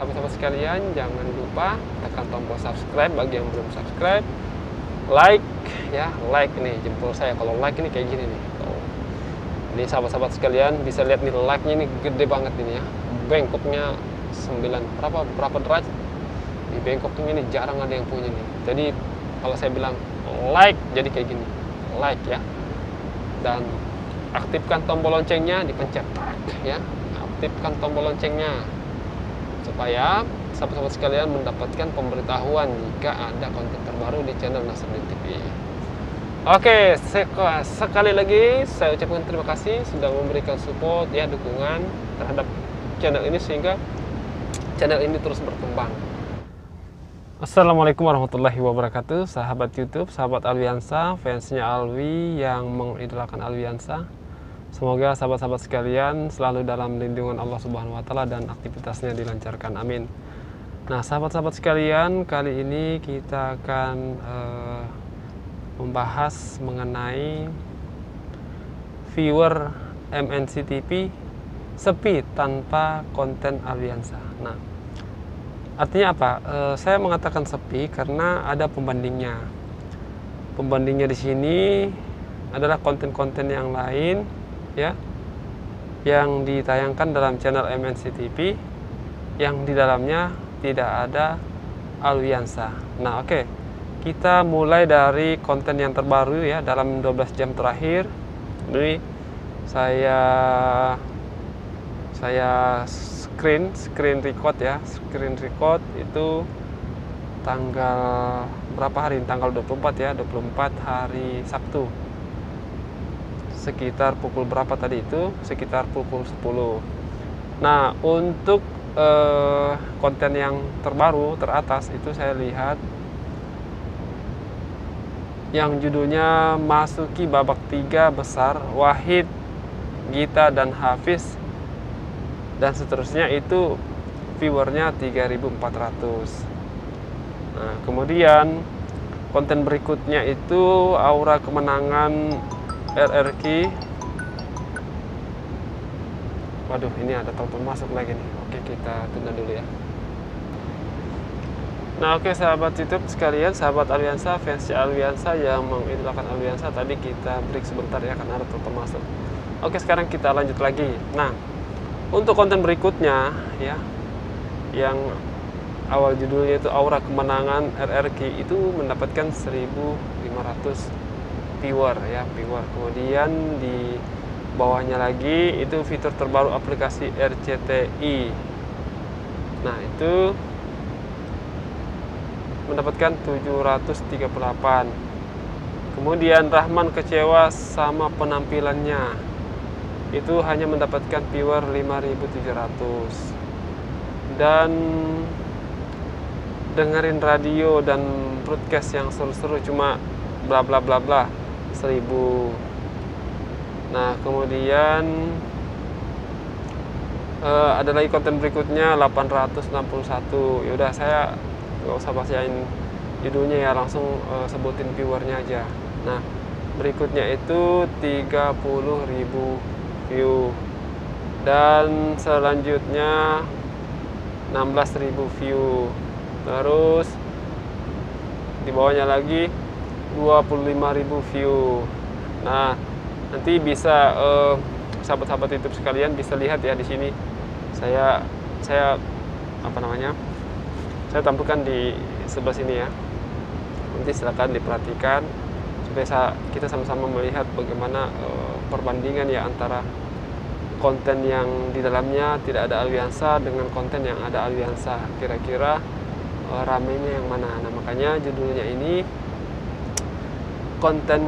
Sahabat-sahabat sekalian, jangan lupa tekan tombol subscribe bagi yang belum subscribe. Like ya, like nih jempol saya. Kalau like ini kayak gini nih. Tuh. Ini sahabat-sahabat sekalian bisa lihat nih, like-nya ini gede banget ini ya. Bengkoknya 9 berapa derajat. Di bengkoknya ini jarang ada yang punya nih. Jadi kalau saya bilang like jadi kayak gini. Like ya. Dan aktifkan tombol loncengnya, dipencet ya. Aktifkan tombol loncengnya supaya sahabat-sahabat sekalian mendapatkan pemberitahuan jika ada konten terbaru di channel Nasruddin TV. Oke, sekali lagi saya ucapkan terima kasih sudah memberikan support ya, dukungan terhadap channel ini sehingga channel ini terus berkembang. Assalamualaikum warahmatullahi wabarakatuh, sahabat YouTube, sahabat Alwiansa, fansnya Alwi yang mengidolakan Alwiansa. Semoga sahabat-sahabat sekalian selalu dalam lindungan Allah Subhanahu wa Ta'ala dan aktivitasnya dilancarkan. Amin. Nah, sahabat-sahabat sekalian, kali ini kita akan membahas mengenai viewer MNC TV sepi tanpa konten Alwiansa. Nah, artinya apa? Saya mengatakan sepi karena ada pembandingnya. Pembandingnya di sini adalah konten-konten yang lain ya, yang ditayangkan dalam channel MNC TV yang di dalamnya tidak ada Alwiansa. Nah, oke. Kita mulai dari konten yang terbaru ya, dalam 12 jam terakhir. Ini saya screen record ya. Screen record itu tanggal berapa hari? Tanggal 24 ya, 24 hari Sabtu. Sekitar pukul berapa tadi itu? Sekitar pukul 10. Nah, untuk konten yang terbaru teratas itu saya lihat yang judulnya Masuki Babak 3 Besar, Wahid, Gita, dan Hafiz dan seterusnya, itu viewernya 3.400. Nah, kemudian konten berikutnya itu Aura Kemenangan RRQ. Waduh, ini ada telepon masuk lagi nih. Oke, kita tunda dulu ya. Nah, oke sahabat YouTube sekalian, sahabat Alwiansa, fans Alwiansa yang mengidolakan Alwiansa, tadi kita break sebentar ya karena ada telepon masuk. Oke, sekarang kita lanjut lagi. Nah, untuk konten berikutnya ya, yang awal judulnya itu Aura Kemenangan RRQ, itu mendapatkan 1.500 viewer ya, viewer. Kemudian di bawahnya lagi itu fitur terbaru aplikasi RCTI. Nah, itu mendapatkan 738. Kemudian Rahman kecewa sama penampilannya, itu hanya mendapatkan viewer 5.700. Dan dengerin radio dan broadcast yang seru-seru cuma bla bla bla bla 1.000. Nah, kemudian ada lagi konten berikutnya 861. Yaudah, saya nggak usah bacain judulnya ya, langsung sebutin viewernya aja. Nah, berikutnya itu 30.000 view dan selanjutnya 16.000 view. Terus di bawahnya lagi 25.000 view. Nah, nanti bisa sahabat-sahabat YouTube sekalian bisa lihat ya di sini. Saya apa namanya? Saya tampilkan di sebelah sini ya. Nanti silakan diperhatikan supaya kita sama-sama melihat bagaimana perbandingan ya antara konten yang di dalamnya tidak ada Alwiansa dengan konten yang ada Alwiansa. Kira-kira ramenya yang mana? Nah, makanya judulnya ini konten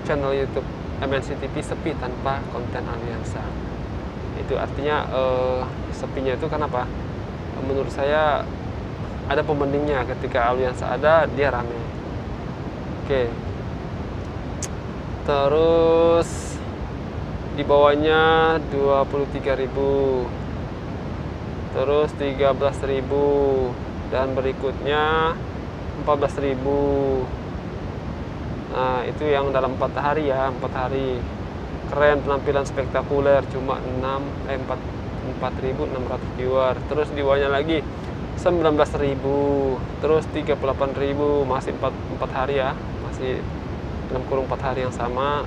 channel YouTube MNC TV sepi tanpa konten Alwiansa. Itu artinya sepinya itu kenapa? Menurut saya ada pembandingnya. Ketika Alwiansa ada, dia rame. Oke. Terus di bawahnya 23.000. Terus 13.000 dan berikutnya 14.000. Nah, itu yang dalam 4 hari ya, 4 hari. Keren, penampilan spektakuler, cuma 4 4.600 viewer. Terus di bawahnya lagi 19.000, terus 38.000, masih 4 hari ya, masih dalam kurung 4 hari yang sama.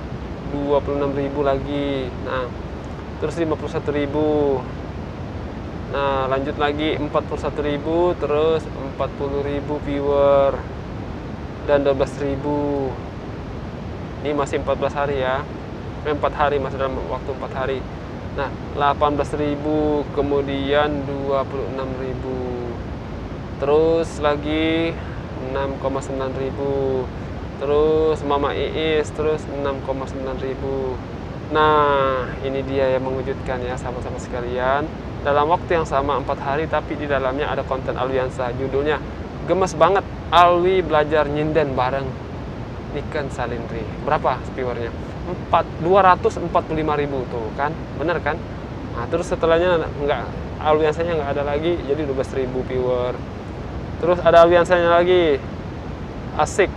26.000 lagi. Nah, terus 51.000. Nah, lanjut lagi 41.000, terus 40.000 viewer dan 12.000. Ini masih 14 hari ya. 4 hari, masih dalam waktu 4 hari. Nah, 18.000, kemudian 26.000. Terus lagi 6,9.000. Terus Mama Iis, terus 6,9.000. Nah, ini dia yang mengejutkan ya sahabat-sahabat sekalian. Dalam waktu yang sama 4 hari, tapi di dalamnya ada konten Alwiansa. Judulnya gemes banget, Alwi belajar nyinden bareng Niken Salindri. Berapa viewernya? 245.000 tuh kan, bener kan? Nah, terus setelahnya nggak, Alwiansanya nggak ada lagi, jadi 12.000 viewer. Terus ada Alwiansanya lagi, asik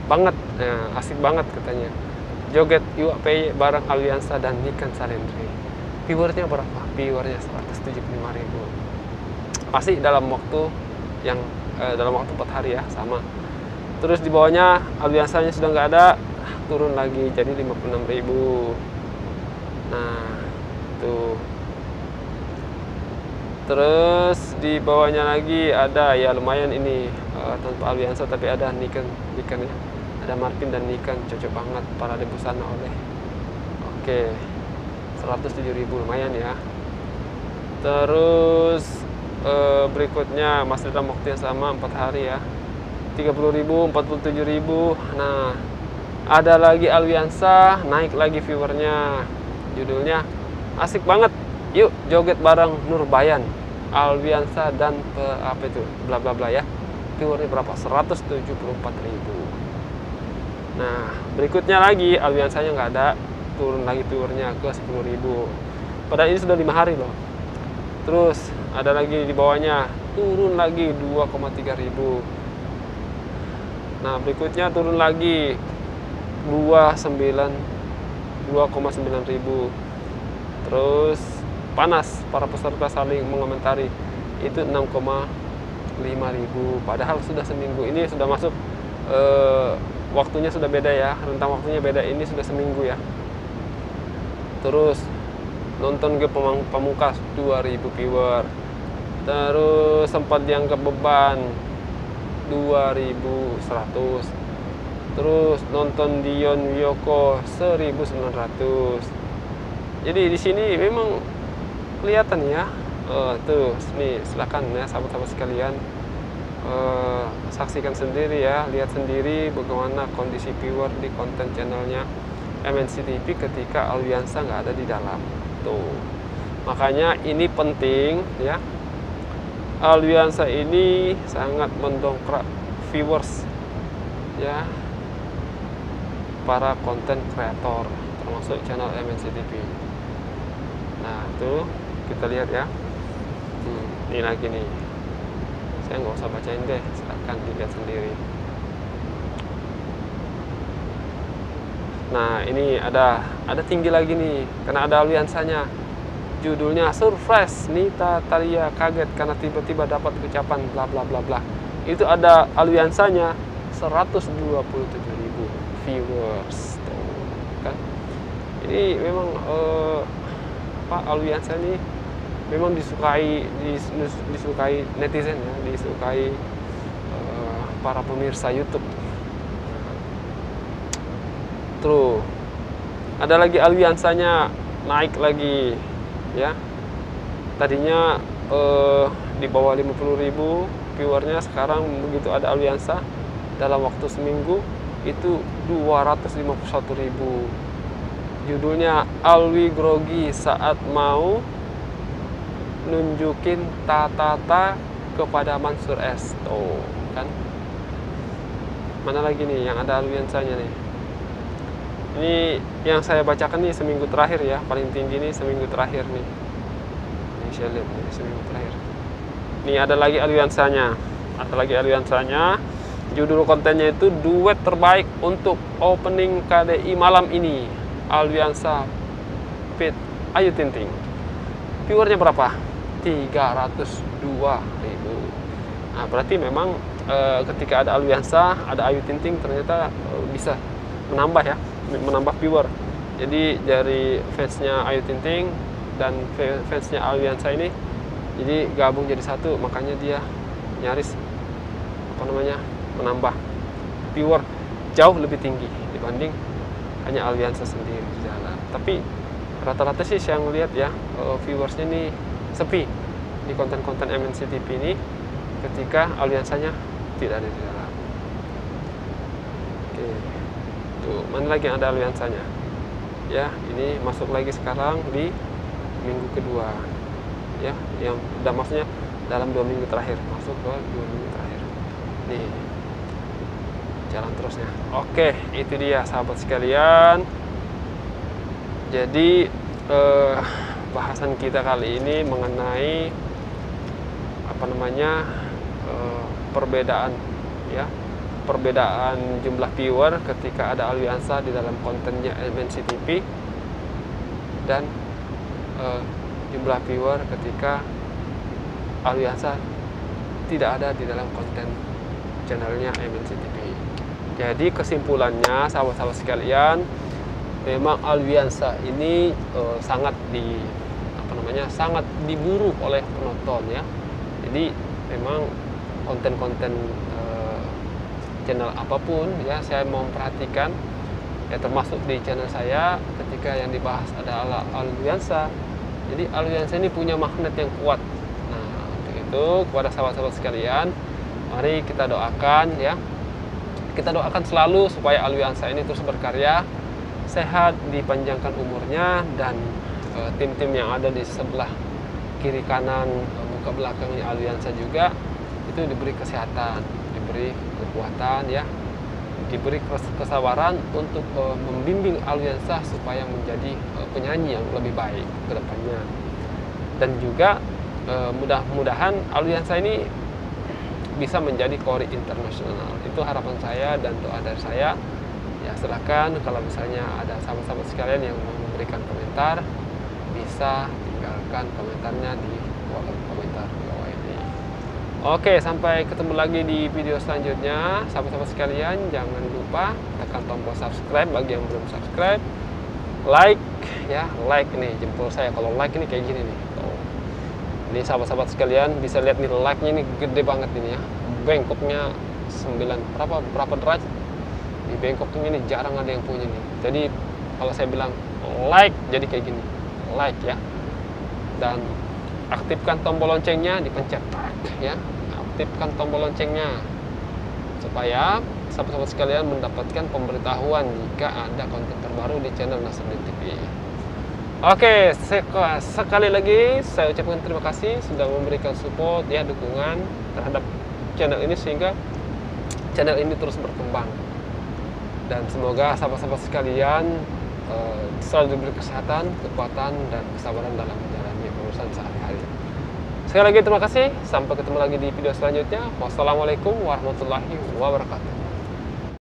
banget, nah, asik banget katanya, joget UAPY bareng Alwiansa dan Niken Salindri. Viewernya berapa? Viewernya 175.000. Masih dalam waktu yang dalam waktu 4 hari ya, sama. Terus di bawahnya Alwiansanya sudah nggak ada, turun lagi jadi 56.000. Nah, tuh. Terus di bawahnya lagi ada ya lumayan ini, tanpa Alwiansa tapi ada Niken ya. Ada Marvin dan Niken, cocok banget parade busana oleh. Oke. 107.000, lumayan ya. Terus berikutnya masih dalam waktu yang sama 4 hari ya. 30.000, 47.000. Nah, ada lagi Alwiansa, naik lagi viewernya. Judulnya asik banget, yuk joget bareng Nurbayan, Alwiansa dan apa itu bla bla bla ya. Viewernya berapa? 174.000. Nah, berikutnya lagi Alwiansanya nggak ada, turun lagi viewernya ke 10.000. Padahal ini sudah 5 hari loh. Terus ada lagi di bawahnya, turun lagi 2,3.000. Nah, berikutnya turun lagi 2,9.000. Terus panas, para peserta saling mengomentari, itu 6,5.000. Padahal sudah seminggu, ini sudah masuk waktunya sudah beda ya, rentang waktunya beda, ini sudah seminggu ya. Terus nonton Ge Pamungkas 2.000 viewer. Terus sempat dianggap beban 2.100. Terus nonton Dion Wiyoko 1.900. Jadi di sini memang kelihatan ya. Tuh, nih silakan ya sahabat-sahabat sekalian, saksikan sendiri ya, lihat sendiri bagaimana kondisi viewer di konten channelnya MNC TV ketika Alwiansa nggak ada di dalam. Tuh, makanya ini penting ya. Alwiansa ini sangat mendongkrak viewers ya, para konten kreator termasuk channel MNC TV. Nah, tuh kita lihat ya. Ini lagi nih, saya nggak usah bacain deh, silahkan dilihat sendiri. Nah, ini ada tinggi lagi nih, karena ada Alwiansanya. Judulnya surprise, Nita Talia kaget karena tiba-tiba dapat ucapan bla bla bla bla. Itu ada Alwiansanya 127.000 viewers. Tuh, kan? Ini memang Pak Alwiansa ini memang disukai netizen ya, disukai para pemirsa YouTube. Terus ada lagi Alwiansanya naik lagi ya. Tadinya di bawah 50.000 viewernya, sekarang begitu ada Alwiansa dalam waktu seminggu itu 251.000. Judulnya Alwi grogi saat mau nunjukin Tatata kepada Mansur S. Tuh, kan? Mana lagi nih yang ada Alwiansanya nih? Ini yang saya bacakan nih seminggu terakhir ya, paling tinggi nih seminggu terakhir nih. Ini saya lihat nih seminggu terakhir. Nih ada lagi Alwiansanya. Judul kontennya itu duet terbaik untuk opening KDI malam ini. Alwiansa feat Ayu Ting Ting. viewernya berapa? 302.000. Nah, berarti memang ketika ada Alwiansa, ada Ayu Ting Ting, ternyata bisa menambah ya, menambah viewer. Jadi dari fansnya Ayu Ting Ting dan fansnya Alwiansa ini jadi gabung jadi satu, makanya dia nyaris menambah viewer jauh lebih tinggi dibanding hanya Alwiansa sendiri di jalan. Tapi rata-rata sih saya ngelihat ya, viewersnya ini sepi di konten-konten MNC TV ini ketika Alwiansanya tidak ada di dalam. Oke, tuh mana lagi yang ada Alwiansanya ya. Ini masuk lagi sekarang di minggu kedua ya, yang udah maksudnya dalam 2 minggu terakhir, masuk ke 2 minggu terakhir nih, jalan terusnya. Oke, itu dia sahabat sekalian. Jadi bahasan kita kali ini mengenai perbedaan ya, perbedaan jumlah viewer ketika ada Alwiansa di dalam kontennya MNC TV dan jumlah viewer ketika Alwiansa tidak ada di dalam konten channelnya MNC TV. Jadi kesimpulannya sahabat-sahabat sekalian, memang Alwiansa ini sangat diburu oleh penonton ya. Jadi memang konten-konten channel apapun ya, saya mau memperhatikan ya, termasuk di channel saya ketika yang dibahas adalah Alwiansa. Jadi Alwiansa ini punya magnet yang kuat. Nah, untuk itu kepada sahabat-sahabat sekalian, mari kita doakan ya. Kita doakan selalu supaya Alwiansa ini terus berkarya, sehat, dipanjangkan umurnya, dan tim-tim yang ada di sebelah kiri kanan muka belakangnya Alwiansa juga itu diberi kesehatan, diberi kekuatan ya, diberi kesabaran untuk membimbing Alwiansa supaya menjadi penyanyi yang lebih baik ke depannya. Dan juga mudah-mudahan Alwiansa ini bisa menjadi kori internasional. Itu harapan saya dan doa dari saya. Ya, silakan kalau misalnya ada sahabat-sahabat sekalian yang mau memberikan komentar, bisa tinggalkan komentarnya di kolom komentar di bawah ini. Oke, sampai ketemu lagi di video selanjutnya. Sahabat-sahabat sekalian, jangan lupa tekan tombol subscribe bagi yang belum subscribe. Like ya, like nih jempol saya. Kalau like ini kayak gini nih. Ini sahabat-sahabat sekalian bisa lihat nih, like-nya ini gede banget ini ya. Bengkoknya berapa derajat. Di Bangkok ini jarang ada yang punya nih. Jadi kalau saya bilang like, jadi kayak gini, like ya. Dan aktifkan tombol loncengnya, dipencet ya. Aktifkan tombol loncengnya supaya sahabat-sahabat sekalian mendapatkan pemberitahuan jika ada konten terbaru di channel Nasruddin TV. Oke, sekali lagi saya ucapkan terima kasih sudah memberikan support ya, dukungan terhadap channel ini sehingga channel ini terus berkembang. Dan semoga sahabat-sahabat sekalian selalu diberi kesehatan, kekuatan, dan kesabaran dalam menjalani urusan sehari-hari. Sekali lagi terima kasih, sampai ketemu lagi di video selanjutnya. Wassalamualaikum warahmatullahi wabarakatuh.